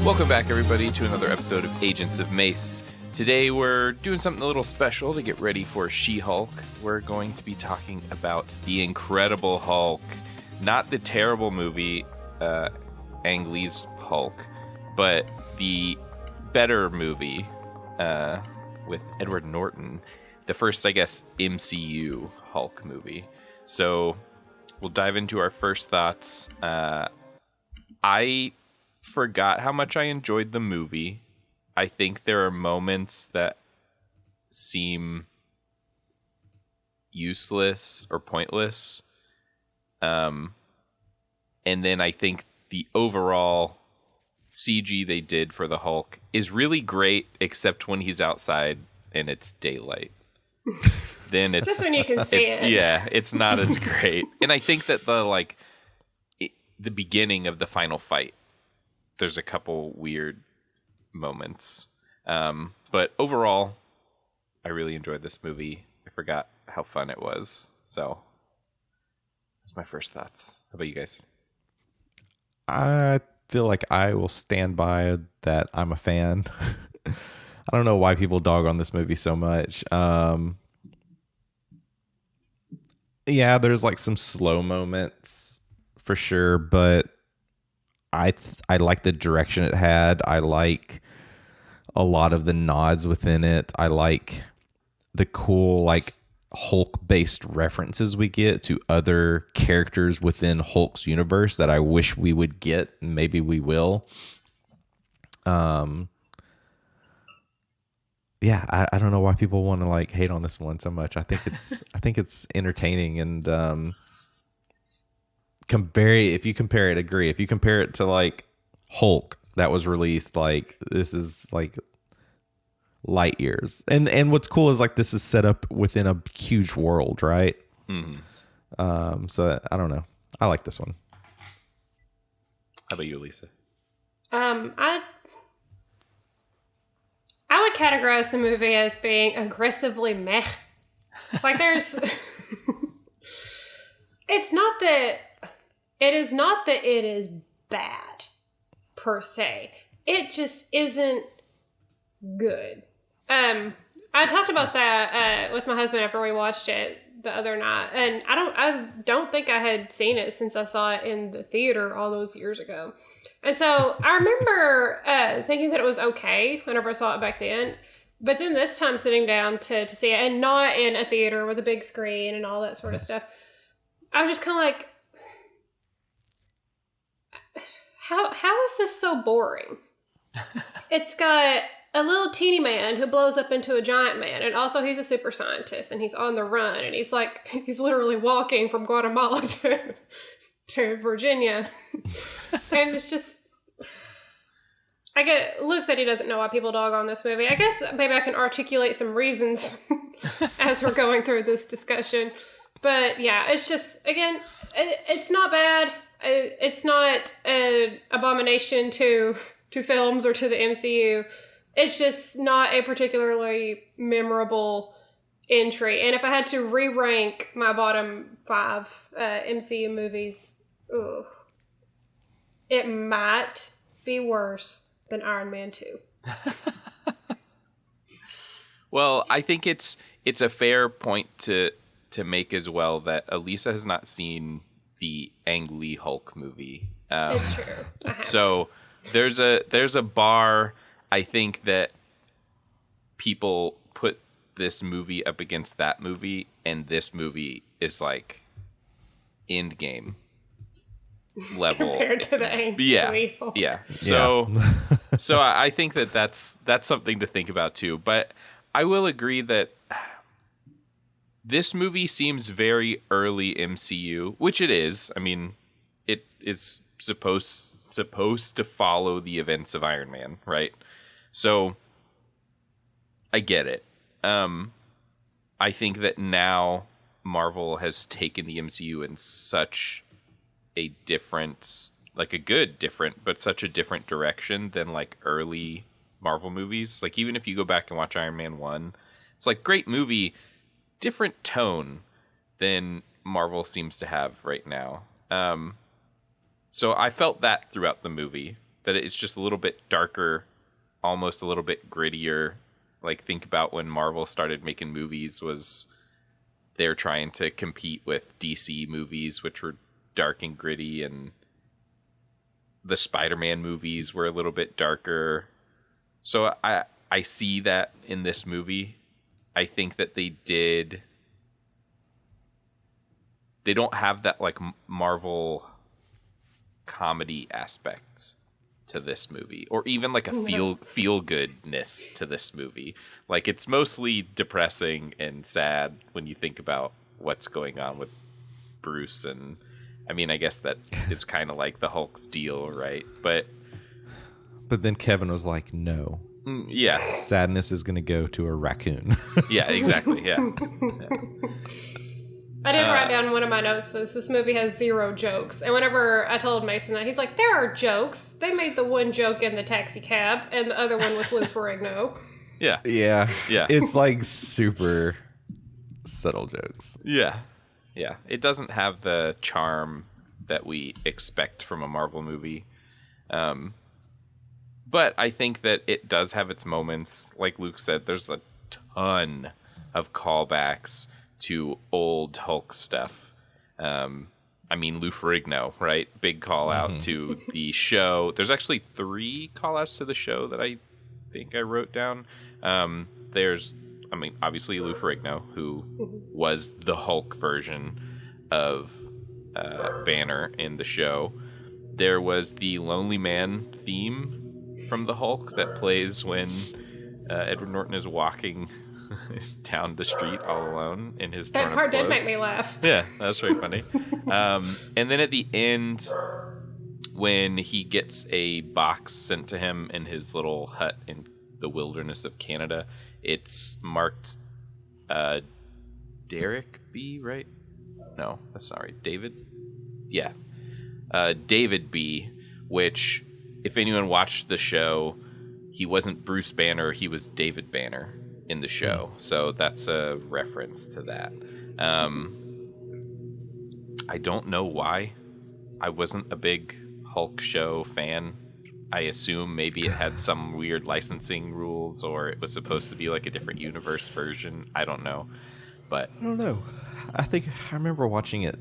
Welcome back, everybody, to another episode of Agents of MACE. Today we're doing something a little special to get ready for She-Hulk. We're going to be talking about The Incredible Hulk. Not the terrible movie, Ang Lee's Hulk, but the better movie with Edward Norton. The first, I guess, MCU Hulk movie. So we'll dive into our first thoughts. I forgot how much I enjoyed the movie. I think there are moments that seem useless or pointless. And then I think the overall CG they did for the Hulk is really great, except when he's outside and it's daylight. Then it's just when you can see it. Yeah, it's not as great. And I think that the beginning of the final fight, there's a couple weird moments. But overall, I really enjoyed this movie. I forgot how fun it was. So that's my first thoughts. How about you guys? I feel like I will stand by that I'm a fan. I don't know why people dog on this movie so much. Yeah, there's like some slow moments for sure, but I like the direction it had. I like a lot of the nods within it. I like the cool like Hulk-based references we get to other characters within Hulk's universe that I wish we would get, and maybe we will. Yeah, I don't know why people want to like hate on this one so much. I think it's entertaining, and if you compare it to like Hulk that was released, like this is like light years. And what's cool is like this is set up within a huge world, right? Mm-hmm. So I don't know. I like this one. How about you, Lisa? I would categorize the movie as being aggressively meh. Like there's it's not that it is bad per se. It just isn't good. I talked about that with my husband after we watched it the other night, and I don't think I had seen it since I saw it in the theater all those years ago. And so I remember thinking that it was okay whenever I saw it back then. But then this time sitting down to see it, and not in a theater with a big screen and all that sort of stuff, I was just kind of like, how is this so boring? It's got a little teeny man who blows up into a giant man, and also he's a super scientist, and he's on the run, and he's literally walking from Guatemala to Virginia. And it's just, Luke said he doesn't know why people dog on this movie. I guess maybe I can articulate some reasons as we're going through this discussion. But yeah, it's just, again, it's not bad. It's not an abomination to films or to the MCU. It's just not a particularly memorable entry. And if I had to re-rank my bottom 5 MCU movies, it might be worse than Iron Man 2. Well, I think it's a fair point to make as well that Elisa has not seen the Ang Lee Hulk movie. It's true. So there's a bar. I think that people put this movie up against that movie, and this movie is like end game level compared to the Ang Lee Hulk. Yeah. So so I think that's something to think about too. But I will agree that this movie seems very early MCU, which it is. I mean, it is supposed to follow the events of Iron Man, right? So I get it. I think that now Marvel has taken the MCU in such a different, like a good different, but such a different direction than like early Marvel movies. Like even if you go back and watch Iron Man 1, it's like great movie, different tone than Marvel seems to have right now. So I felt that throughout the movie. that it's just a little bit darker, almost a little bit grittier. Like, think about when Marvel started making movies, was they're trying to compete with DC movies, which were dark and gritty, and the Spider-Man movies were a little bit darker. So I see that in this movie. I think that they don't have that like Marvel comedy aspect to this movie, or even like a feel goodness to this movie. Like, it's mostly depressing and sad when you think about what's going on with Bruce. And I mean, I guess that is kind of like the Hulk's deal, right? But then Kevin was like, no. Yeah. Sadness is going to go to a raccoon. Yeah, exactly. Yeah. I did write down, one of my notes was, this movie has 0 jokes. And whenever I told Mason that, he's like, there are jokes. They made the one joke in the taxi cab and the other one with Lou Ferrigno. Yeah. Yeah. Yeah. It's like super subtle jokes. Yeah. Yeah. It doesn't have the charm that we expect from a Marvel movie. But I think that it does have its moments. Like Luke said, there's a ton of callbacks to old Hulk stuff. I mean, Lou Ferrigno, right? Big call out to the show. There's actually 3 call outs to the show that I think I wrote down. There's, I mean, obviously Lou Ferrigno, who was the Hulk version of Banner in the show. There was the Lonely Man theme from the Hulk that plays when Edward Norton is walking down the street all alone in his torn up That part did clothes. make me laugh. Yeah, that was very funny. And then at the end, when he gets a box sent to him in his little hut in the wilderness of Canada, it's marked Derek B, right? No, that's not right. David? Yeah. David B, which, if anyone watched the show, he wasn't Bruce Banner, he was David Banner in the show. So that's a reference to that. I don't know why. I wasn't a big Hulk show fan. I assume maybe it had some weird licensing rules, or it was supposed to be like a different universe version. I don't know. But I don't know. I think I remember watching it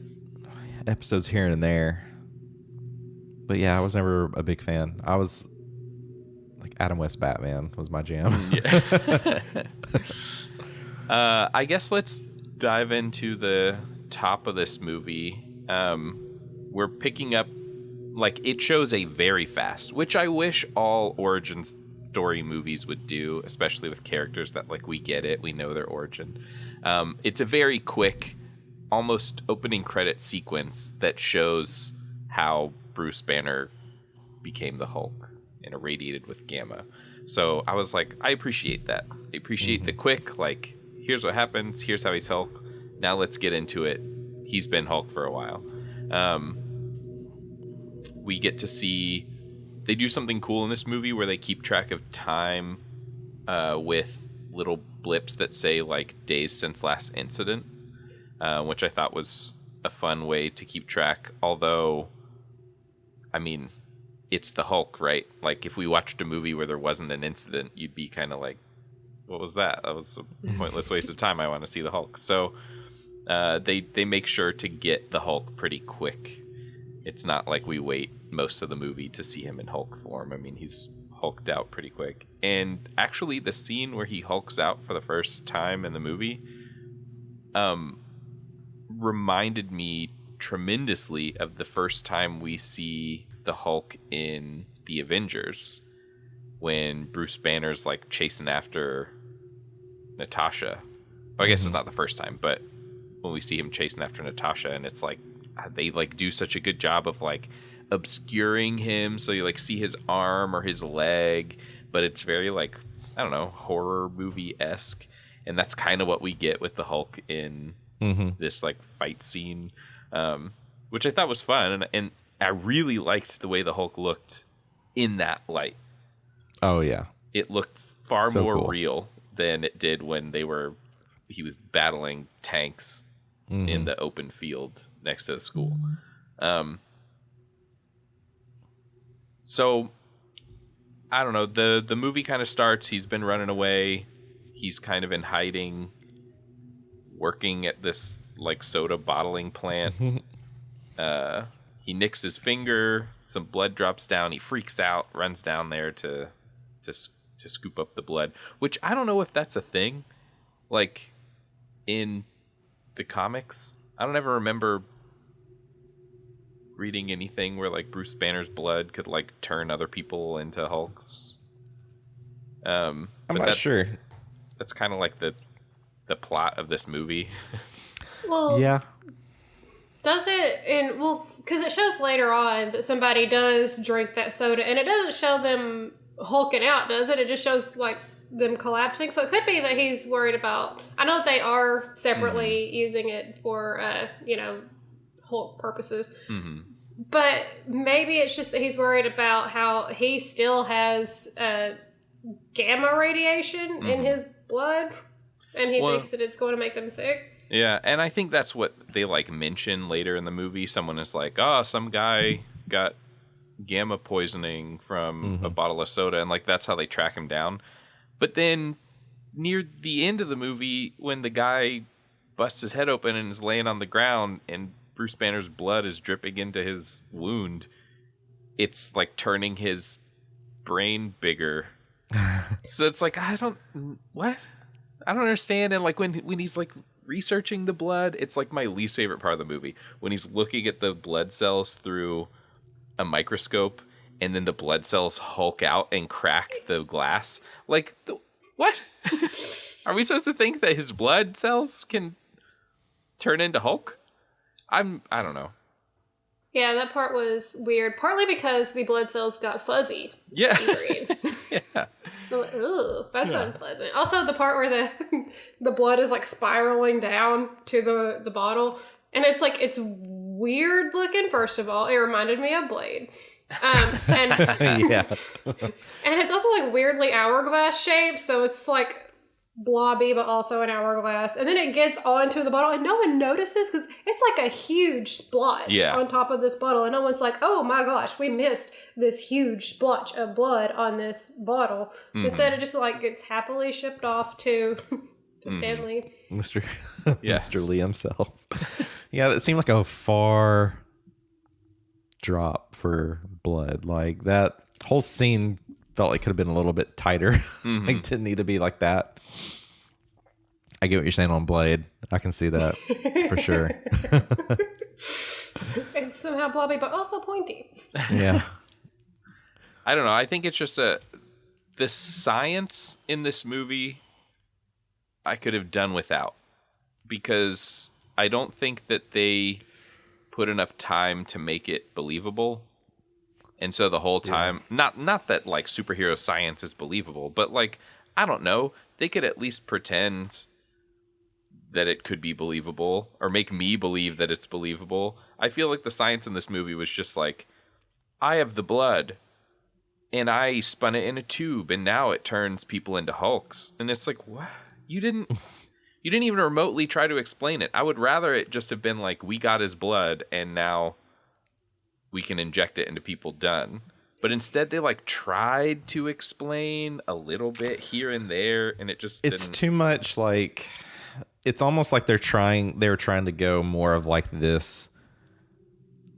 episodes here and there. But yeah, I was never a big fan. I was like Adam West Batman was my jam. I guess let's dive into the top of this movie. We're picking up, like, it shows a very fast, which I wish all origin story movies would do, especially with characters that, like, we get it, we know their origin. It's a very quick, almost opening credit sequence that shows how Bruce Banner became the Hulk and irradiated with gamma. So I was like, I appreciate that. I appreciate the quick, like, here's what happens, here's how he's Hulk, now let's get into it. He's been Hulk for a while. We get to see, they do something cool in this movie where they keep track of time with little blips that say, like, days since last incident, which I thought was a fun way to keep track. Although, I mean, it's the Hulk, right? Like, if we watched a movie where there wasn't an incident, you'd be kind of like, what was that? That was a pointless waste of time. I want to see the Hulk. So they make sure to get the Hulk pretty quick. It's not like we wait most of the movie to see him in Hulk form. I mean, he's hulked out pretty quick. And actually, the scene where he hulks out for the first time in the movie reminded me tremendously of the first time we see the Hulk in the Avengers, when Bruce Banner's like chasing after Natasha. Well, I guess it's not the first time, but when we see him chasing after Natasha, and it's like they like do such a good job of like obscuring him, so you like see his arm or his leg, but it's very like, I don't know, horror movie-esque, and that's kind of what we get with the Hulk in this like fight scene, which I thought was fun, and I really liked the way the Hulk looked in that light. Oh yeah, it looked far so more cool. real than it did when he was battling tanks in the open field next to the school. So I don't know. The movie kind of starts. He's been running away. He's kind of in hiding, working at this like soda bottling plant. He nicks his finger. Some blood drops down. He freaks out, runs down there to scoop up the blood. Which I don't know if that's a thing, like in the comics. I don't ever remember reading anything where like Bruce Banner's blood could like turn other people into Hulks. I'm not sure. That's kind of like the plot of this movie. Well, Yeah. does it? Because it shows later on that somebody does drink that soda, and it doesn't show them hulking out, does it? It just shows like them collapsing. So it could be that he's worried about. I know that they are separately using it for Hulk purposes, but maybe it's just that he's worried about how he still has gamma radiation in his blood, and he thinks that it's going to make them sick. Yeah, and I think that's what they like mention later in the movie. Someone is like, some guy got gamma poisoning from a bottle of soda, and like that's how they track him down. But then near the end of the movie, when the guy busts his head open and is laying on the ground and Bruce Banner's blood is dripping into his wound, it's like turning his brain bigger. So it's like, I don't understand. And like when he's like researching the blood, it's like my least favorite part of the movie, when he's looking at the blood cells through a microscope and then the blood cells hulk out and crack the glass. Like, what? Are we supposed to think that his blood cells can turn into Hulk? I don't know. Yeah, that part was weird. Partly because the blood cells got fuzzy. Yeah. Yeah. Ooh, that's unpleasant. Also, the part where the blood is like spiraling down to the bottle, and it's like it's weird looking. First of all, it reminded me of Blade, and Yeah. and it's also like weirdly hourglass shaped, so it's like blobby but also an hourglass, and then it gets onto the bottle and no one notices because it's like a huge splotch on top of this bottle, and no one's like, oh my gosh, we missed this huge splotch of blood on this bottle. Instead it just like gets happily shipped off to Stanley, Mr. Lee himself. Yeah, that seemed like a far drop for blood. Like that whole scene felt like could have been a little bit tighter. Like didn't need to be like that. I get what you're saying on Blade. I can see that for sure. It's somehow blobby but also pointy. Yeah. I don't know. I think it's just the science in this movie I could have done without, because I don't think that they put enough time to make it believable. And so the whole time, not that like superhero science is believable, but like, I don't know, they could at least pretend that it could be believable or make me believe that it's believable. I feel like the science in this movie was just like, I have the blood and I spun it in a tube and now it turns people into Hulks. And it's like, what? You didn't even remotely try to explain it. I would rather it just have been like, we got his blood and now we can inject it into people, done. But instead they like tried to explain a little bit here and there, and it just it's too much. Like, it's almost like they were trying to go more of like this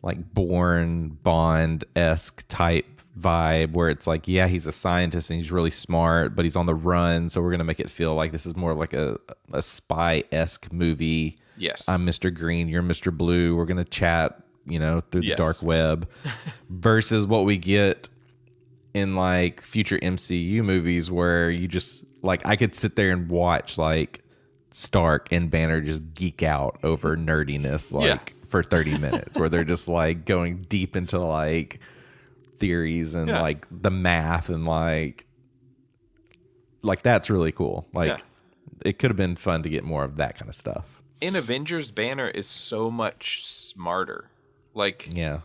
like Bourne Bond-esque type vibe, where it's like, yeah, he's a scientist and he's really smart, but he's on the run, so we're gonna make it feel like this is more like a spy-esque movie. Yes. I'm Mr. Green, you're Mr. Blue, we're gonna chat, through the dark web, versus what we get in like future MCU movies, where you just like, I could sit there and watch like Stark and Banner just geek out over nerdiness for 30 minutes, where they're just like going deep into like theories and like the math and like that's really cool. Like it could have been fun to get more of that kind of stuff. In Avengers, Banner is so much smarter. Like, yeah,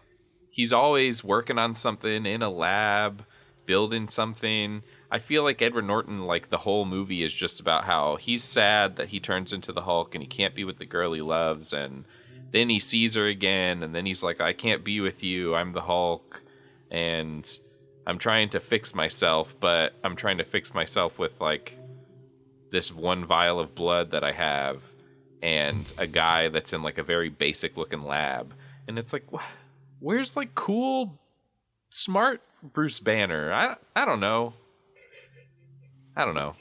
he's always working on something in a lab, building something. I feel like Edward Norton, like the whole movie is just about how he's sad that he turns into the Hulk and he can't be with the girl he loves, and then he sees her again and then he's like, I can't be with you, I'm the Hulk. And I'm trying to fix myself, but I'm trying to fix myself with like this one vial of blood that I have and a guy that's in like a very basic looking lab. And it's like, where's like cool, smart Bruce Banner? I don't know. I don't know.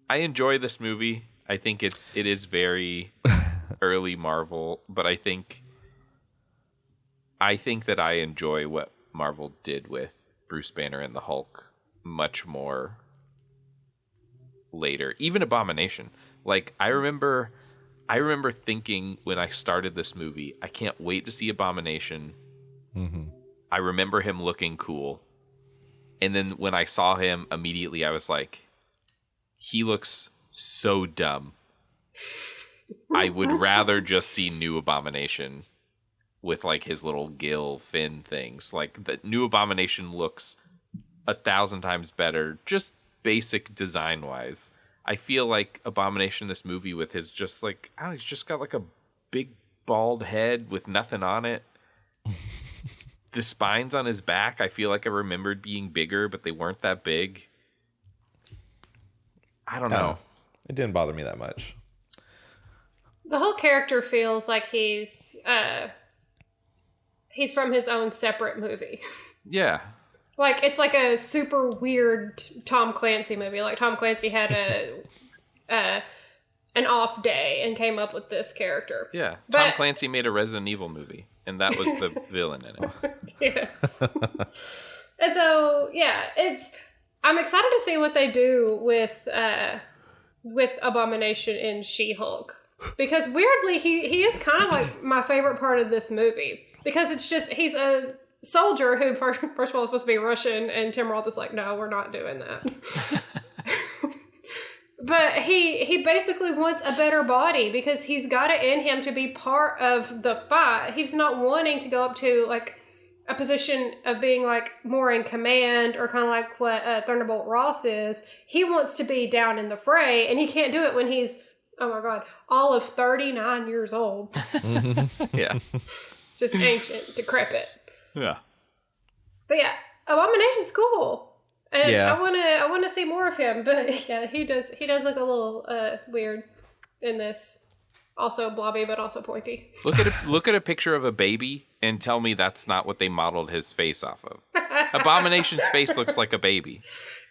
I enjoy this movie. I think it is very early Marvel, but I think that I enjoy what Marvel did with Bruce Banner and the Hulk much more later. Even Abomination. Like I remember thinking when I started this movie, I can't wait to see Abomination. Mm-hmm. I remember him looking cool. And then when I saw him immediately, I was like, he looks so dumb. I would rather just see new Abomination with like his little gill fin things. Like the new Abomination looks 1,000 times better, just basic design wise. I feel like Abomination in this movie with his just like, I don't know, he's just got like a big bald head with nothing on it. The spines on his back, I feel like I remembered being bigger, but they weren't that big. I don't know. It didn't bother me that much. The whole character feels like he's from his own separate movie. Yeah. Like, it's like a super weird Tom Clancy movie. Like, Tom Clancy had an off day and came up with this character. Yeah. Tom Clancy made a Resident Evil movie, and that was the villain in it. Yes. And so, yeah, I'm excited to see what they do with Abomination in She-Hulk. Because weirdly, he is kind of like my favorite part of this movie. Because it's just, he's a soldier who, first of all, is supposed to be Russian, and Tim Roth is like, no, we're not doing that. But he basically wants a better body because he's got it in him to be part of the fight. He's not wanting to go up to, like, a position of being, like, more in command or kind of like what Thunderbolt Ross is. He wants to be down in the fray, and he can't do it when he's, oh my God, all of 39 years old. Yeah. Just ancient, decrepit. Yeah. But yeah, Abomination's cool. And yeah. I want to see more of him, but yeah, he does look a little weird in this. Also blobby, but also pointy. Look at a picture of a baby and tell me that's not what they modeled his face off of. Abomination's face looks like a baby.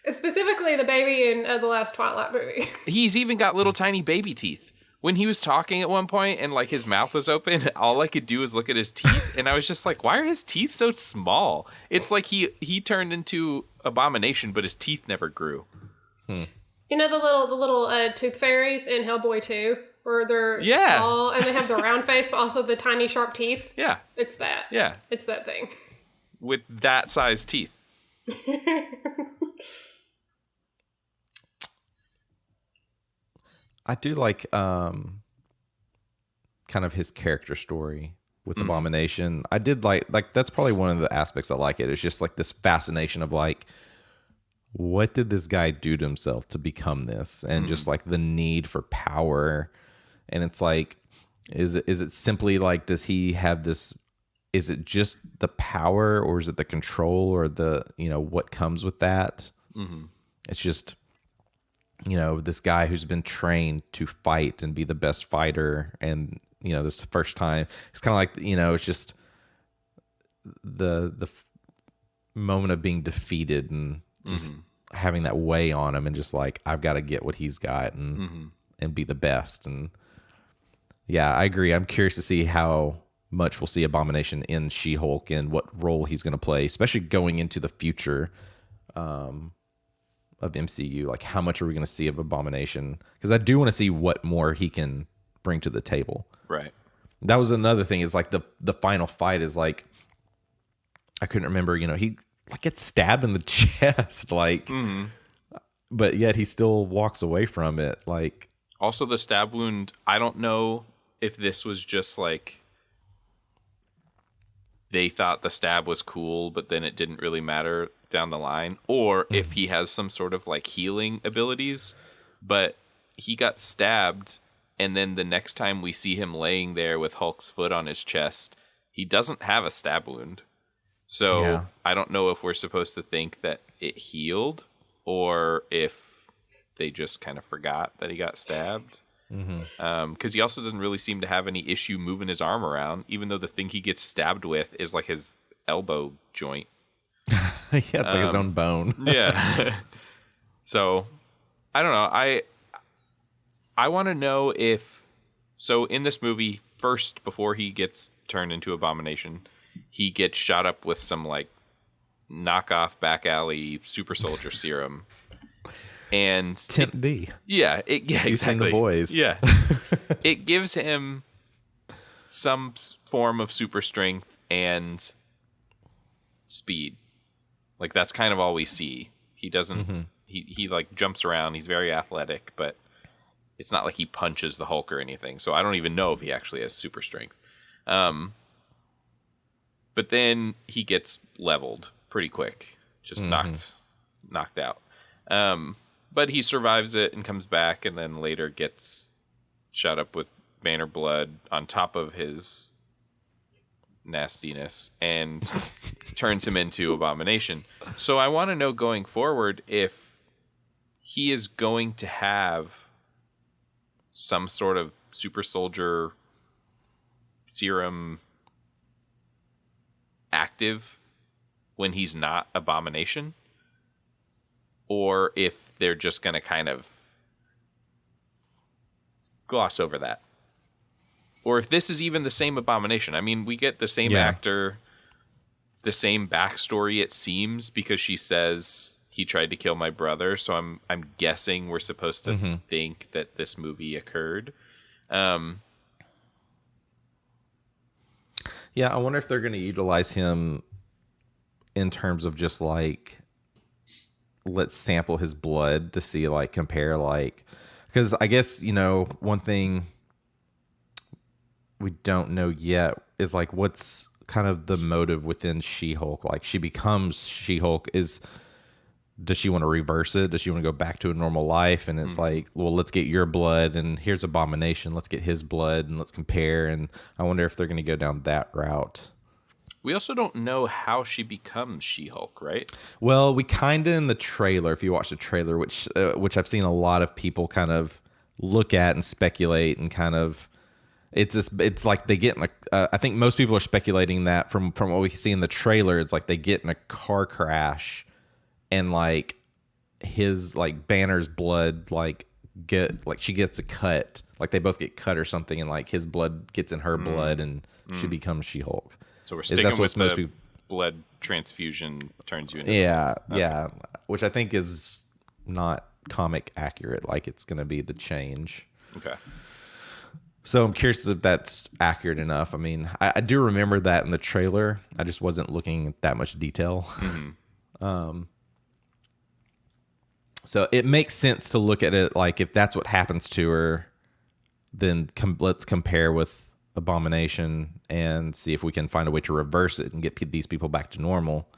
Specifically the baby in the last Twilight movie. He's even got little tiny baby teeth. When he was talking at one point and like his mouth was open, all I could do was look at his teeth, and I was just like, why are his teeth so small? It's like he turned into Abomination, but his teeth never grew. You know the little tooth fairies in Hellboy 2, where they're small and they have the round face, but also the tiny sharp teeth? Yeah. It's that. Yeah. It's that thing. With that size teeth. I do like kind of his character story with Abomination. I did like that's probably one of the aspects I like it. It's just like this fascination of like, what did this guy do to himself to become this? And just like the need for power. And it's like, is it simply like, does he have this, is it just the power, or is it the control, or the, what comes with that? Mm-hmm. It's just, this guy who's been trained to fight and be the best fighter. And, this is the first time. It's kind of like, it's just the moment of being defeated and just having that weigh on him, and just like, I've got to get what he's got and be the best. And yeah, I agree. I'm curious to see how much we'll see Abomination in She-Hulk and what role he's going to play, especially going into the future of MCU. Like, how much are we going to see of Abomination? Because I do want to see what more he can bring to the table. Right. That was another thing, is like the final fight is like, I couldn't remember, he like gets stabbed in the chest, like, but yet he still walks away from it. Like, also the stab wound, I don't know if this was just like they thought the stab was cool, but then it didn't really matter down the line, or if he has some sort of like healing abilities, but he got stabbed, and then the next time we see him laying there with Hulk's foot on his chest, he doesn't have a stab wound. So Yeah. I don't know if we're supposed to think that it healed or if they just kind of forgot that he got stabbed. Because he also doesn't really seem to have any issue moving his arm around, even though the thing he gets stabbed with is like his elbow joint. Yeah, it's like his own bone. Yeah. So I don't know. I want to know if in this movie, first before he gets turned into Abomination, he gets shot up with some like knockoff back alley super soldier serum. And Temp B. yeah, You've seen The exactly. Boys. Yeah. It gives him some form of super strength and speed. Like that's kind of all we see. He doesn't he like jumps around, he's very athletic, but it's not like he punches the Hulk or anything. So I don't even know if he actually has super strength. But then he gets leveled pretty quick. Just knocked out. But he survives it and comes back, and then later gets shot up with Banner blood on top of his nastiness and turns him into Abomination. So I want to know going forward if he is going to have some sort of super soldier serum active when he's not Abomination, or if they're just going to kind of gloss over that. Or if this is even the same Abomination. I mean, we get the same actor, the same backstory, it seems, because she says he tried to kill my brother. So I'm guessing we're supposed to think that this movie occurred. Yeah, I wonder if they're going to utilize him in terms of just like, let's sample his blood to see, like, compare, like, because I guess, you know, one thing we don't know yet is like what's kind of the motive within She-Hulk. Like, she becomes She-Hulk. Does she want to reverse it? Does she want to go back to a normal life? And it's like, well, let's get your blood, and here's Abomination. Let's get his blood and let's compare. And I wonder if they're going to go down that route. We also don't know how she becomes She-Hulk, right? Well, we kind of in the trailer, if you watch the trailer, which I've seen a lot of people kind of look at and speculate, and kind of it's like they get in a. I think most people are speculating that from what we see in the trailer, it's like they get in a car crash, and like his like Banner's blood she gets a cut, like they both get cut or something, and like his blood gets in her blood, and she becomes She-Hulk. So we're sticking with the blood transfusion turns you into... Yeah, which I think is not comic accurate. Like, it's going to be the change. Okay. So I'm curious if that's accurate enough. I mean, I do remember that in the trailer. I just wasn't looking at that much detail. So it makes sense to look at it like, if that's what happens to her, then let's compare with Abomination and see if we can find a way to reverse it and get these people back to normal.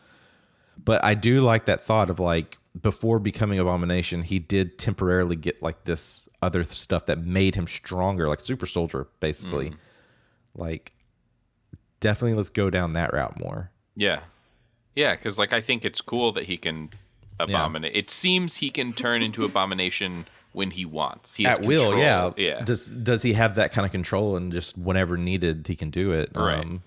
But I do like that thought of like, before becoming Abomination, he did temporarily get like this other stuff that made him stronger, like super soldier, basically. Like, definitely let's go down that route more. Yeah. Yeah, because like I think it's cool that he can abominate. Yeah. It seems he can turn into Abomination when he wants. He has at will, control. yeah. Does he have that kind of control, and just whenever needed he can do it? Right. And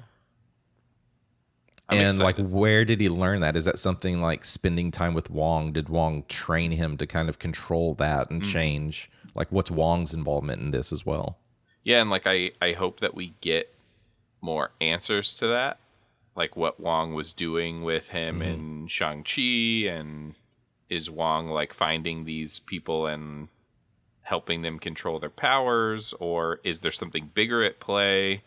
excited. Like, where did he learn that? Is that something like spending time with Wong? Did Wong train him to kind of control that and change? Like, what's Wong's involvement in this as well? Yeah, and like I hope that we get more answers to that, like what Wong was doing with him in Shang-Chi, and is Wong like finding these people and helping them control their powers, or is there something bigger at play?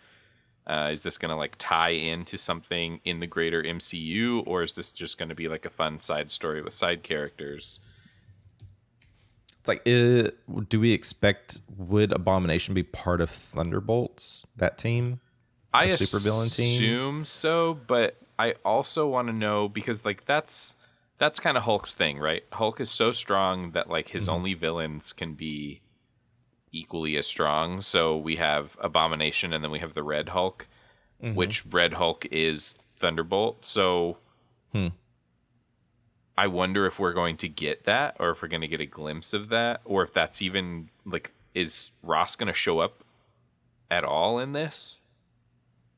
Is this going to like tie into something in the greater MCU, or is this just going to be like a fun side story with side characters? It's like, do we expect, would Abomination be part of Thunderbolts, that team? I supervillain team? assume so, but I also want to know, because like that's kind of Hulk's thing, right? Hulk is so strong that like his only villains can be equally as strong. So we have Abomination, and then we have the Red Hulk, which Red Hulk is Thunderbolt. So Hmm. I wonder if we're going to get that, or if we're going to get a glimpse of that, or if that's even like, is Ross going to show up at all in this?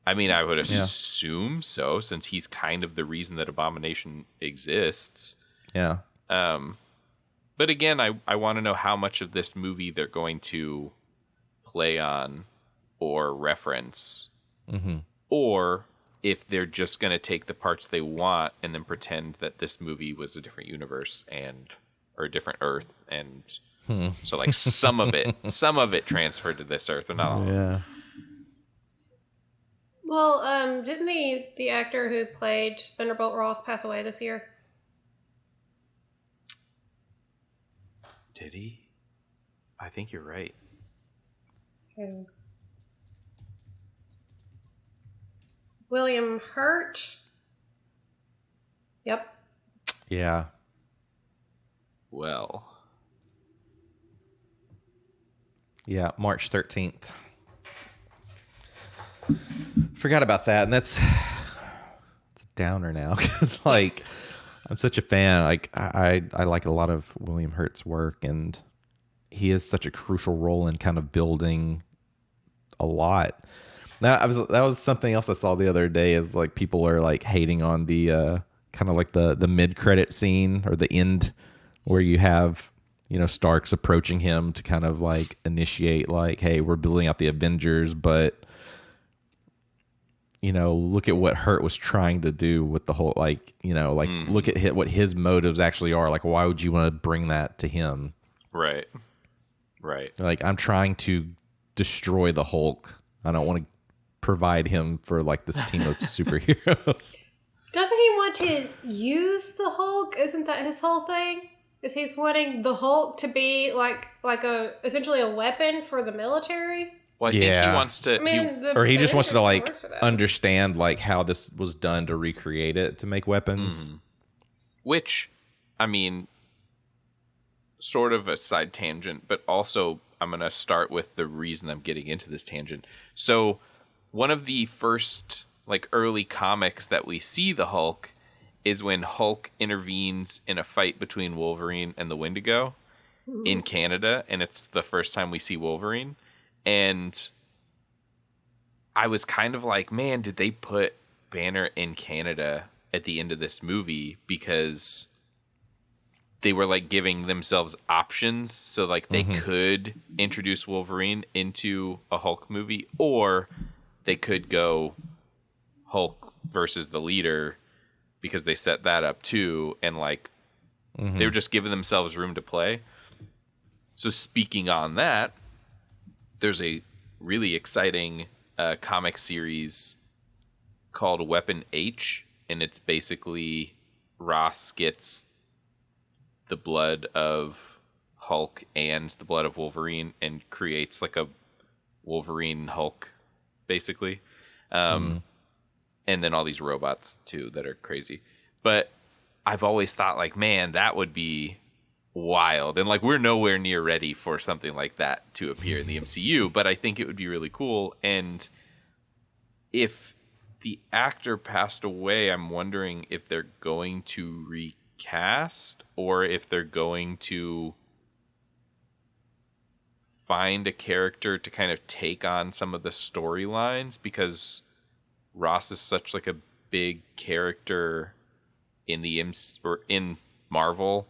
I mean, I would assume so, since he's kind of the reason that Abomination exists. Yeah. But again, I want to know how much of this movie they're going to play on or reference, or if they're just going to take the parts they want and then pretend that this movie was a different universe or a different Earth, and so like some of it transferred to this Earth, or not all. Yeah. Well, didn't the actor who played Thunderbolt Ross pass away this year? Did he? I think you're right. William Hurt. Yep. Yeah. Well. Yeah, March 13th. Forgot about that, and it's a downer now, because like I'm such a fan. Like I like a lot of William Hurt's work, and he has such a crucial role in kind of building a lot. Now that was something else I saw the other day, is like people are like hating on the kind of like the mid-credit scene, or the end, where you have, you know, Stark's approaching him to kind of like initiate, like, hey, we're building out the Avengers, but you know, look at what Hurt was trying to do with the whole, like, you know, like look at what his motives actually are. Like, why would you want to bring that to him? Right. Like, I'm trying to destroy the Hulk. I don't want to provide him for like this team of superheroes. Doesn't he want to use the Hulk? Isn't that his whole thing? Is he's wanting the Hulk to be like essentially a weapon for the military? Well, I think he wants to, he just wants to like understand like how this was done to recreate it to make weapons. Which, I mean, sort of a side tangent, but also I'm going to start with the reason I'm getting into this tangent. So one of the first like early comics that we see the Hulk is when Hulk intervenes in a fight between Wolverine and the Wendigo in Canada, and it's the first time we see Wolverine. And I was kind of like, man, did they put Banner in Canada at the end of this movie? Because they were like giving themselves options. So like they could introduce Wolverine into a Hulk movie, or they could go Hulk versus the Leader, because they set that up too. And like they were just giving themselves room to play. So speaking on that, there's a really exciting comic series called Weapon H, and it's basically Ross gets the blood of Hulk and the blood of Wolverine and creates like a Wolverine Hulk, basically. And then all these robots too that are crazy. But I've always thought like, man, that would be wild, and like we're nowhere near ready for something like that to appear in the MCU, but I think it would be really cool. And if the actor passed away, I'm wondering if they're going to recast, or if they're going to find a character to kind of take on some of the storylines, because Ross is such like a big character in the in Marvel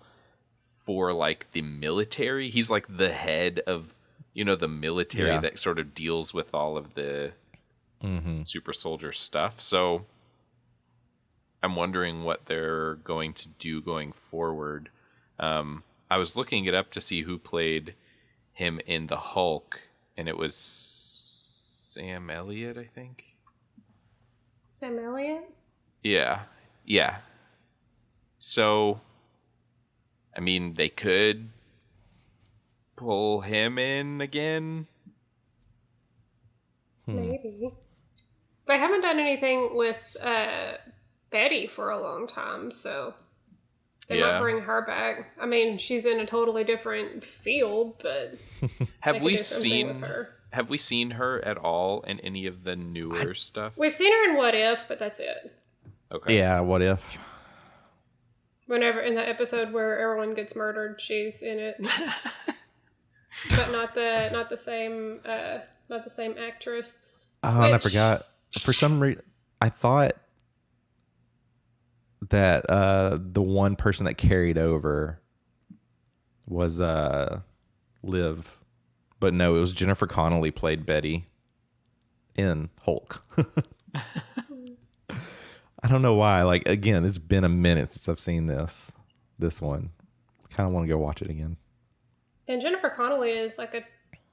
for like the military. He's like the head of, you know, the military that sort of deals with all of the super soldier stuff. So I'm wondering what they're going to do going forward. I was looking it up to see who played him in the Hulk, and it was Sam Elliott, I think. Sam Elliott? Yeah. So I mean, they could pull him in again. Maybe. They haven't done anything with Betty for a long time, so they might bring her back. I mean, she's in a totally different field, but have we seen her at all in any of the newer stuff? We've seen her in What If, but that's it. Okay. Yeah, what if? Whenever in the episode where everyone gets murdered, she's in it, but not the same actress. Oh, and I forgot. For some reason, I thought that the one person that carried over was Liv, but no, it was Jennifer Connelly played Betty in Hulk. I don't know why. Like, again, it's been a minute since I've seen this one. Kind of want to go watch it again. And Jennifer Connelly is like a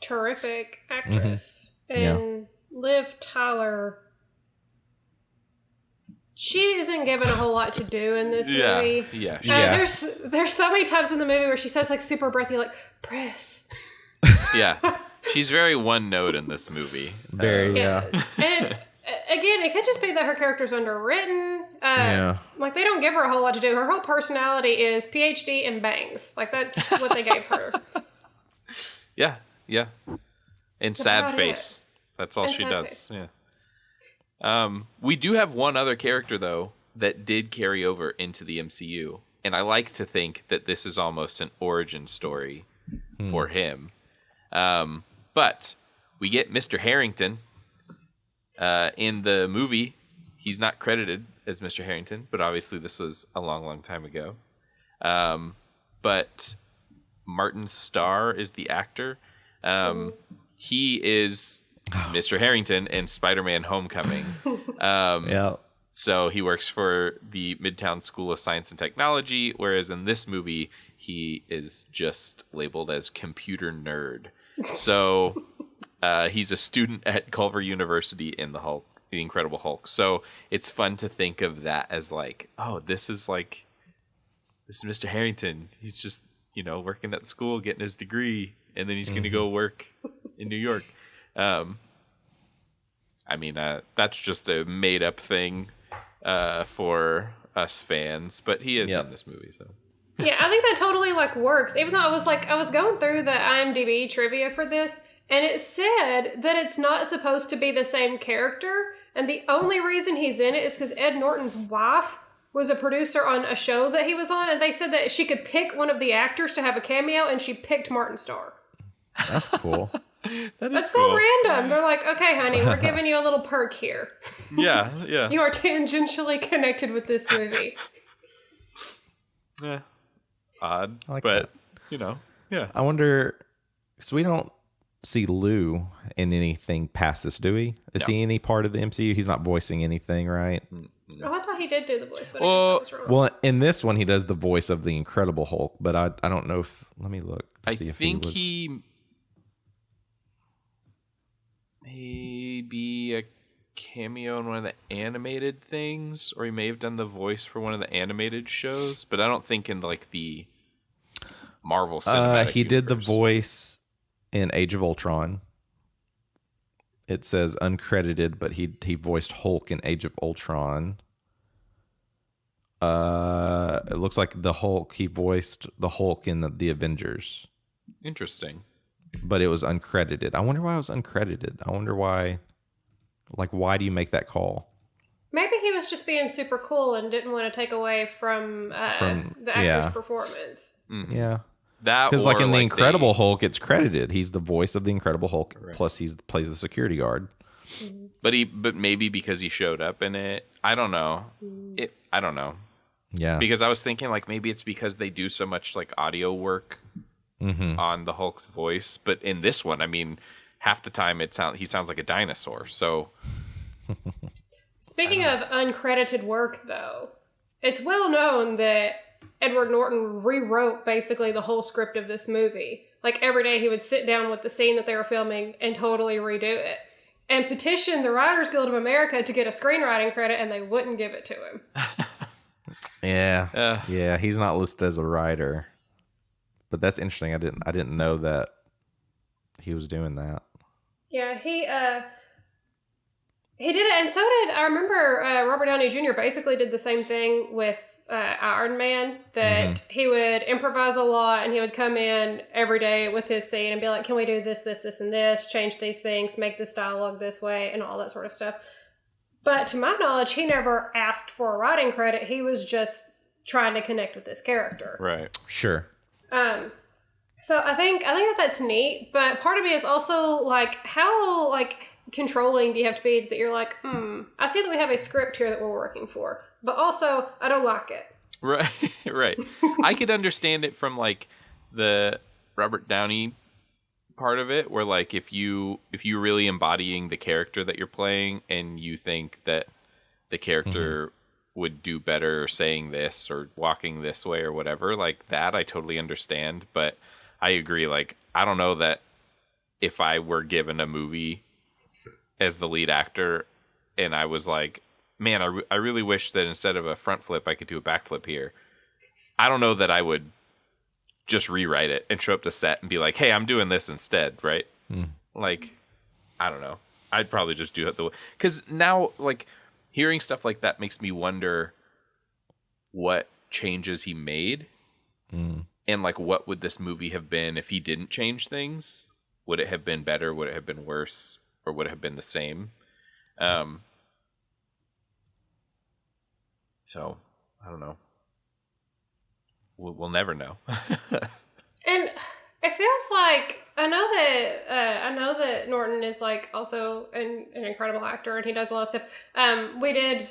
terrific actress. Mm-hmm. And Liv Tyler, she isn't given a whole lot to do in this movie. Yeah. There's so many times in the movie where she says like super breathy, like "Press." Yeah. She's very one note in this movie. Very, yeah. And again, it could just be that her character's underwritten. Like, they don't give her a whole lot to do. Her whole personality is PhD and bangs. Like, that's what they gave her. Yeah. And That's sad about face. That's all And she sad does. face. Yeah. We do have one other character, though, that did carry over into the MCU. And I like to think that this is almost an origin story for him. But we get Mr. Harrington in the movie. He's not credited as Mr. Harrington, but obviously this was a long, long time ago. But Martin Starr is the actor. He is Mr. Harrington in Spider-Man Homecoming. Yeah. So he works for the Midtown School of Science and Technology, whereas in this movie, he is just labeled as computer nerd. So he's a student at Culver University in the Incredible Hulk. So it's fun to think of that as like, oh, this is Mr. Harrington. He's just, working at the school, getting his degree, and then he's going to go work in New York. That's just a made up thing for us fans, but he is in this movie, so. Yeah, I think that totally works. Even though I was going through the IMDb trivia for this, and it said that it's not supposed to be the same character, and the only reason he's in it is because Ed Norton's wife was a producer on a show that he was on, and they said that she could pick one of the actors to have a cameo, and she picked Martin Starr. That's cool. That's cool. so random. They're like, okay, honey, we're giving you a little perk here. Yeah. You are tangentially connected with this movie. Yeah. Odd, I like but that. Yeah. I wonder, because we don't see Lou in anything past this, do we? Is he any part of the MCU? He's not voicing anything, right? Oh, I thought he did do the voice, but I guess I was wrong. Well, in this one, he does the voice of the Incredible Hulk, but I don't know if. Let me look. I think he maybe a cameo in one of the animated things, or he may have done the voice for one of the animated shows, but I don't think in the Marvel Cinematic he did the Universe. voice in Age of Ultron. It says uncredited, but he voiced Hulk in Age of Ultron. It looks like the Hulk. He voiced the Hulk in the Avengers. Interesting. But it was uncredited. I wonder why it was uncredited. I wonder why. Why do you make that call? Maybe he was just being super cool and didn't want to take away from the actor's performance. Mm-hmm. Yeah. That Because in the Incredible they, Hulk, it's credited. He's the voice of the Incredible Hulk. Correct. Plus, he plays the security guard. but maybe because he showed up in it. I don't know. I don't know. Yeah. Because I was thinking maybe it's because they do so much audio work on the Hulk's voice. But in this one, half the time he sounds like a dinosaur. So. Speaking of uncredited work, though, it's well known that Edward Norton rewrote basically the whole script of this movie. Every day he would sit down with the scene that they were filming and totally redo it. And petition the Writers Guild of America to get a screenwriting credit, and they wouldn't give it to him. Yeah. Yeah, he's not listed as a writer. But that's interesting. I didn't know that he was doing that. Yeah, he did it, and so did, I remember Robert Downey Jr. basically did the same thing with Iron Man, that he would improvise a lot, and he would come in every day with his scene and be like, can we do this, this, this, and this, change these things, make this dialogue this way, and all that sort of stuff. But to my knowledge, he never asked for a writing credit. He was just trying to connect with this character. Right. Sure. So I think that's neat, but part of me is also like, how like controlling do you have to be that you're like, I see that we have a script here that we're working for, but also I don't like it. Right. Right. I could understand it from like the Robert Downey part of it, where like if you really embodying the character that you're playing and you think that the character would do better saying this or walking this way or whatever, like that I totally understand. But I agree, like I don't know that if I were given a movie as the lead actor and I was like, man, I really wish that instead of a front flip I could do a back flip here, I don't know that I would just rewrite it and show up to set and be like, hey, I'm doing this instead, right? Like, I don't know. I'd probably just do it the way, because now, like, hearing stuff like that makes me wonder what changes he made, and like, what would this movie have been if he didn't change things? Would it have been better? Would it have been worse? Or would it have been the same? So I don't know. We'll never know. And it feels like I know that Norton is like also an incredible actor and he does a lot of stuff. We did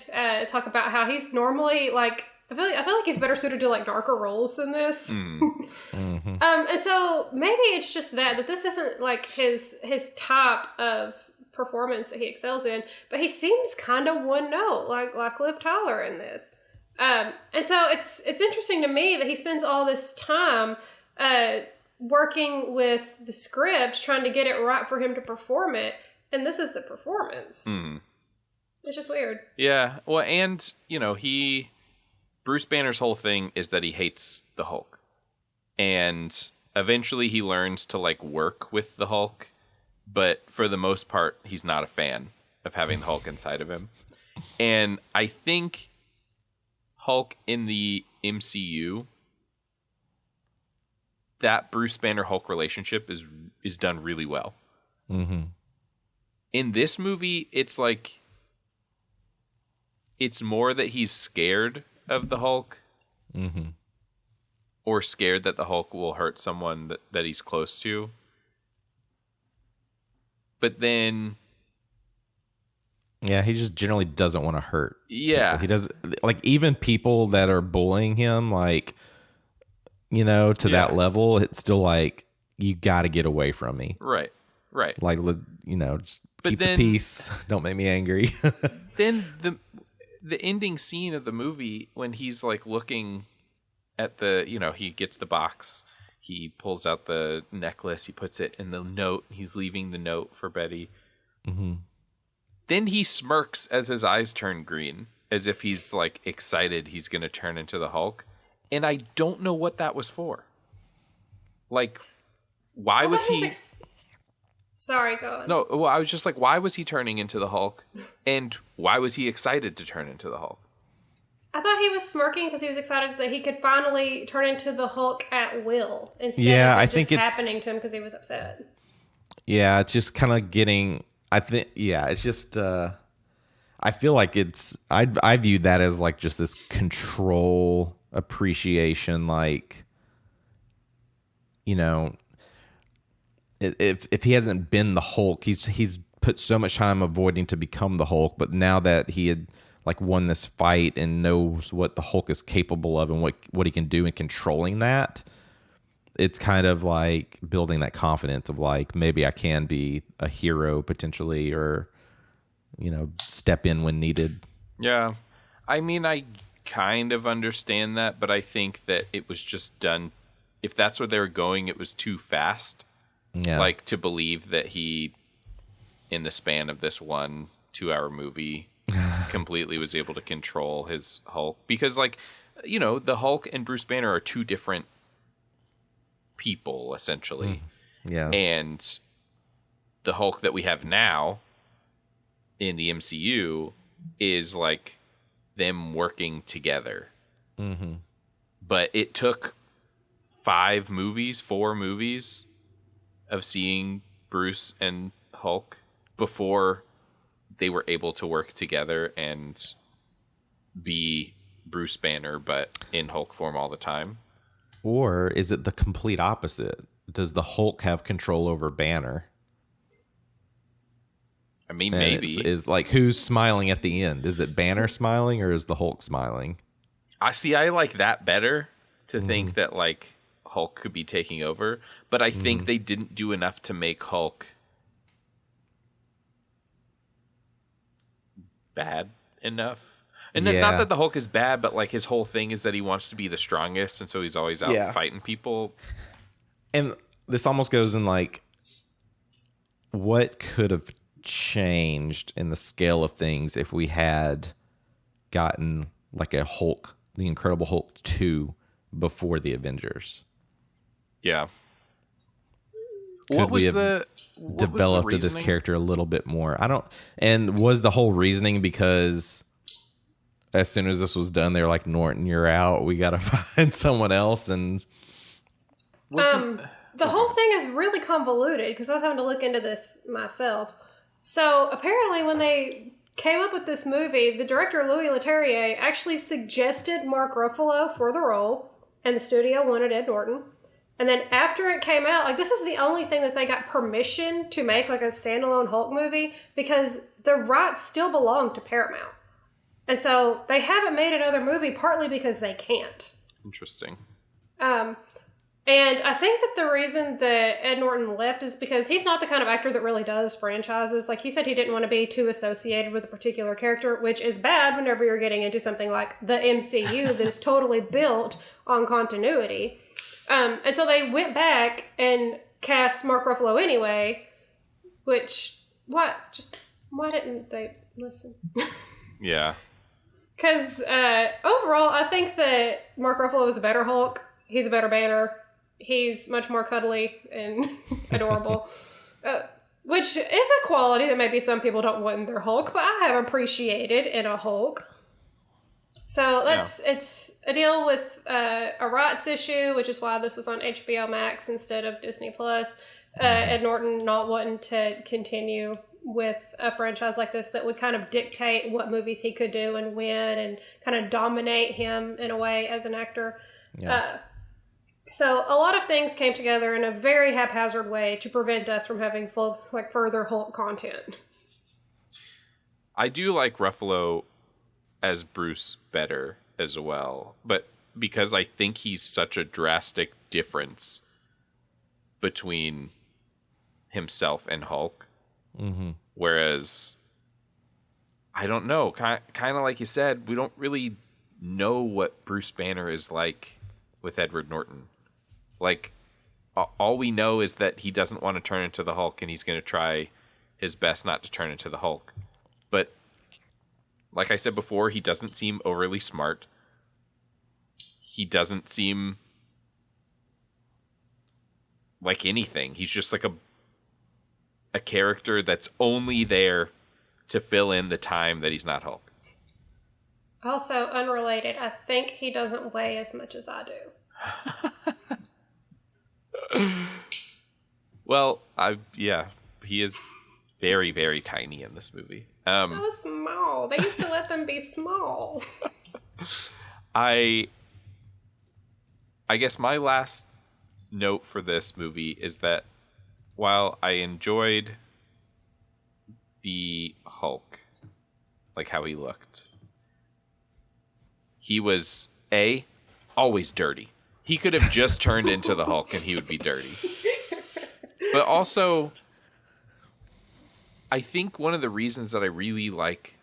talk about how he's normally like I feel like he's better suited to like darker roles than this. And so maybe it's just that this isn't like his top of performance that he excels in, but he seems kind of one note like Liv Tyler in this. And so it's interesting to me that he spends all this time working with the script, trying to get it right for him to perform it, and this is the performance. It's just weird. Yeah, well, and you know, Bruce Banner's whole thing is that he hates the Hulk, and eventually he learns to like work with the Hulk, but for the most part, he's not a fan of having the Hulk inside of him, and I think Hulk in the MCU, that Bruce Banner Hulk relationship is done really well. In this movie, it's like it's more that he's scared of the Hulk, or scared that the Hulk will hurt someone that he's close to. But then, yeah, he just generally doesn't want to hurt. Yeah, people. He does, like, even people that are bullying him, like, you know, to that level, it's still like, you got to get away from me. Right. Like, you know, just keep the peace. Don't make me angry. Then the ending scene of the movie, when he's like looking at the, you know, he gets the box, he pulls out the necklace, he puts it in the note, he's leaving the note for Betty. Then he smirks as his eyes turn green, as if he's like excited he's going to turn into the Hulk. And I don't know what that was for. Like, why was he... Sorry, go on. No, well, I was just like, why was he turning into the Hulk? And why was he excited to turn into the Hulk? I thought he was smirking because he was excited that he could finally turn into the Hulk at will instead of it just happening to him because he was upset. Yeah, it's just kind of getting... I think, yeah, it's just... I feel like it's... I view that as like just this control appreciation, like, you know... If he hasn't been the Hulk, he's put so much time avoiding to become the Hulk, but now that he had like won this fight and knows what the Hulk is capable of and what he can do in controlling that, it's kind of like building that confidence of like, maybe I can be a hero potentially, or, you know, step in when needed. Yeah. I mean, I kind of understand that, but I think that it was just done. If that's where they were going, it was too fast. Yeah. Like, to believe that he, in the span of this 1 2-hour movie, completely was able to control his Hulk. Because, like, you know, the Hulk and Bruce Banner are two different people, essentially. Yeah. And the Hulk that we have now in the MCU is, like, them working together. But it took 4 movies of seeing Bruce and Hulk before they were able to work together and be Bruce Banner, but in Hulk form all the time? Or is it the complete opposite? Does the Hulk have control over Banner? I mean, And maybe. is like, who's smiling at the end? Is it Banner smiling or is the Hulk smiling? I like that better, to think that like Hulk could be taking over, but I think they didn't do enough to make Hulk bad enough. And Yeah. not that the Hulk is bad, but like his whole thing is that he wants to be the strongest, and so he's always out fighting people. And this almost goes in like, what could have changed in the scale of things if we had gotten like a Hulk, the Incredible Hulk 2 before the Avengers? Yeah. Could What was we have developed this reasoning? character a little bit more? And was the whole reasoning because as soon as this was done, they were like, Norton, you're out. We got to find someone else. And The whole thing is really convoluted because I was having to look into this myself. So apparently when they came up with this movie, the director Louis Leterrier actually suggested Mark Ruffalo for the role, and the studio wanted Ed Norton. And then after it came out, like, this is the only thing that they got permission to make like a standalone Hulk movie, because the rights still belong to Paramount. And so they haven't made another movie, partly because they can't. Interesting. And I think that the reason that Ed Norton left is because he's not the kind of actor that really does franchises. Like, he said he didn't want to be too associated with a particular character, which is bad whenever you're getting into something like the MCU that is totally built on continuity. And so they went back and cast Mark Ruffalo anyway, which, why didn't they listen? Yeah. Because overall, I think that Mark Ruffalo is a better Hulk. He's a better Banner. He's much more cuddly and adorable, which is a quality that maybe some people don't want in their Hulk, but I have appreciated in a Hulk. So it's a deal with a rights issue, which is why this was on HBO Max instead of Disney Plus. Ed Norton not wanting to continue with a franchise like this that would kind of dictate what movies he could do and when, and kind of dominate him in a way as an actor. Yeah. So a lot of things came together in a very haphazard way to prevent us from having further Hulk content. I do like Ruffalo as Bruce better as well, but because I think he's such a drastic difference between himself and Hulk. Mm-hmm. Whereas, I don't know, kind of like you said, we don't really know what Bruce Banner is like with Edward Norton. Like, all we know is that he doesn't want to turn into the Hulk, and he's going to try his best not to turn into the Hulk. But, like I said before, he doesn't seem overly smart. He doesn't seem like anything. He's just like a character that's only there to fill in the time that he's not Hulk. Also, unrelated, I think he doesn't weigh as much as I do. Well, he is very, very tiny in this movie. So small. They used to let them be small. I guess my last note for this movie is that while I enjoyed the Hulk, like how he looked, he was always dirty. He could have just turned into the Hulk and he would be dirty. But also, I think one of the reasons that I really like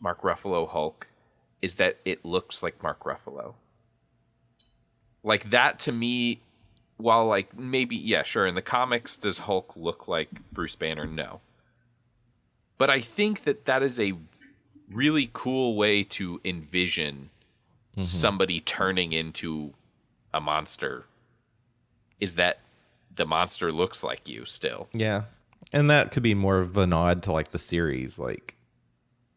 Mark Ruffalo Hulk is that it looks like Mark Ruffalo. Like, that to me, while like maybe, yeah, sure, in the comics, does Hulk look like Bruce Banner? No. But I think that is a really cool way to envision somebody turning into a monster, is that the monster looks like you still. Yeah. And that could be more of a nod to like the series, like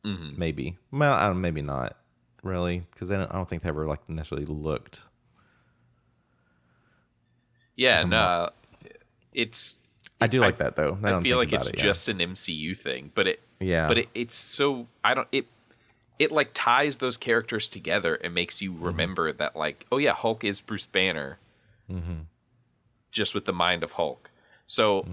maybe. Well, I don't, maybe not really, because I don't think they ever like necessarily looked. Yeah, no, it's I do like that though. I feel like it's just an MCU thing, but it's so it like ties those characters together and makes you remember that like, oh yeah, Hulk is Bruce Banner, just with the mind of Hulk. So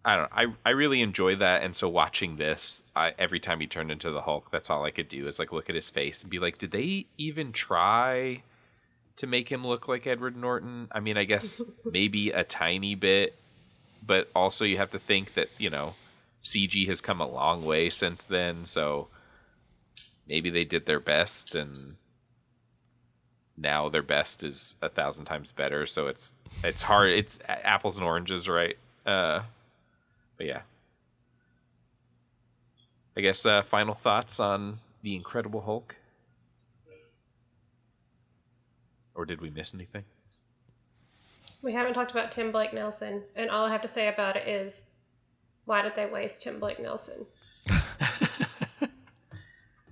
I don't know. I really enjoy that, and so watching this, every time he turned into the Hulk, that's all I could do is like look at his face and be like, did they even try to make him look like Edward Norton? I mean, I guess maybe a tiny bit, but also you have to think that, you know, CG has come a long way since then, so maybe they did their best, and now their best is 1,000 times better. So it's hard. It's apples and oranges, right? But yeah, I guess final thoughts on the Incredible Hulk, or did we miss anything? We haven't talked about Tim Blake Nelson, and all I have to say about it is, why did they waste Tim Blake Nelson?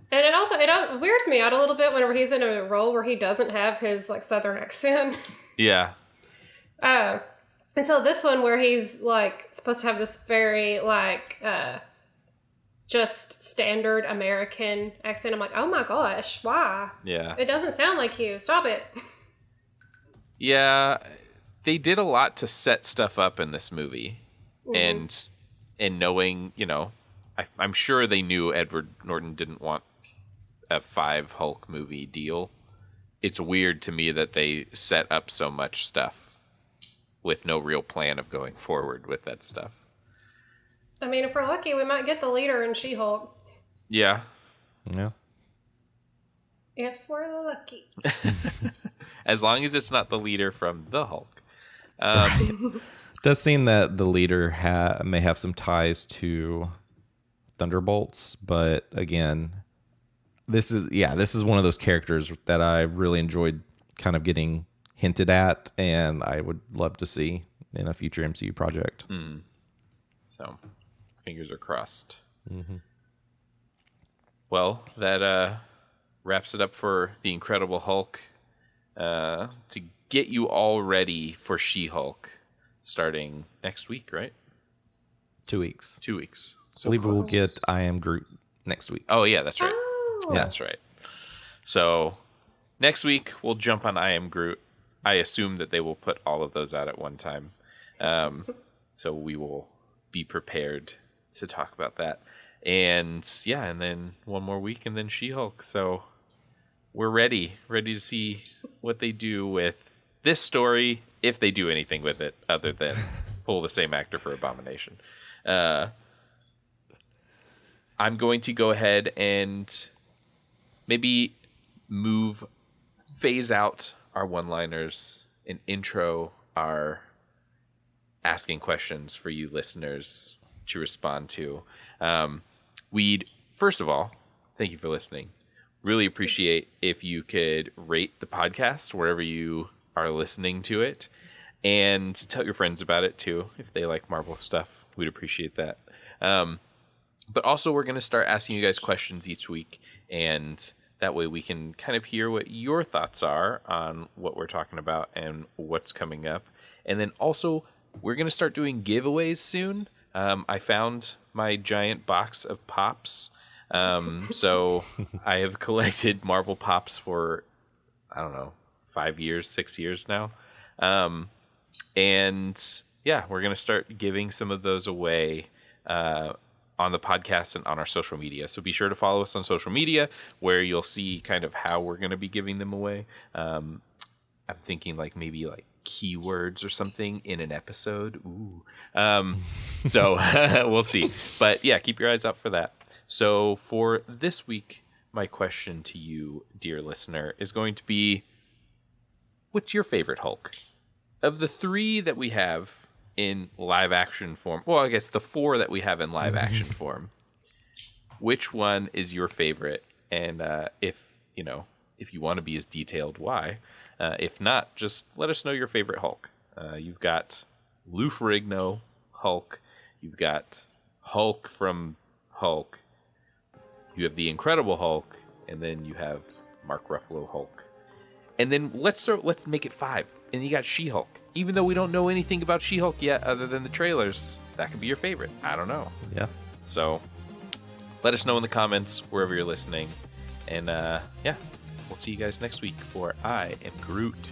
And it weirds me out a little bit whenever he's in a role where he doesn't have his like Southern accent. Yeah. And so this one where he's like supposed to have this very like just standard American accent, I'm like, oh my gosh, why? Yeah. It doesn't sound like you. Stop it. Yeah, they did a lot to set stuff up in this movie, and knowing, you know, I'm sure they knew Edward Norton didn't want a 5 Hulk movie deal. It's weird to me that they set up so much stuff with no real plan of going forward with that stuff. I mean, if we're lucky, we might get the leader in She-Hulk. Yeah. If we're lucky. As long as it's not the leader from the Hulk. Does seem that the leader may have some ties to Thunderbolts, but again, this is one of those characters that I really enjoyed kind of getting hinted at, and I would love to see in a future MCU project. So, fingers are crossed. Well, that wraps it up for the Incredible Hulk. To get you all ready for She-Hulk, starting next week, right? 2 weeks. 2 weeks. So I believe we'll get I Am Groot next week. Oh yeah, that's right. Oh. Yeah, that's right. So next week we'll jump on I Am Groot. I assume that they will put all of those out at one time. So we will be prepared to talk about that. And yeah, and then one more week and then She-Hulk. So we're ready to see what they do with this story, if they do anything with it other than pull the same actor for Abomination. I'm going to go ahead and maybe phase out our one-liners and intro our asking questions for you listeners to respond to. We'd, first of all, thank you for listening. Really appreciate if you could rate the podcast wherever you are listening to it, and tell your friends about it too if they like Marvel stuff. We'd appreciate that. But also, we're going to start asking you guys questions each week, and that way we can kind of hear what your thoughts are on what we're talking about and what's coming up. And then also, we're going to start doing giveaways soon. I found my giant box of Pops. So I have collected Marvel Pops for, I don't know, 5 years, 6 years now. And yeah, we're going to start giving some of those away on the podcast and on our social media. So be sure to follow us on social media where you'll see kind of how we're going to be giving them away. I'm thinking like maybe like keywords or something in an episode. Ooh. So we'll see. But yeah, keep your eyes out for that. So for this week, my question to you, dear listener, is going to be, what's your favorite Hulk? Of the 3 that we have in live action form, well, I guess the 4 that we have in live action form, which one is your favorite? And if you want to be as detailed, why? If not, just let us know your favorite Hulk. You've got Lou Ferrigno Hulk. You've got Hulk from Hulk. You have the Incredible Hulk, and then you have Mark Ruffalo Hulk. And then let's make it 5. And you got She-Hulk. even though we don't know anything about She-Hulk yet other than the trailers, that could be your favorite. I don't know. Yeah. So let us know in the comments wherever you're listening. And yeah, we'll see you guys next week for I Am Groot.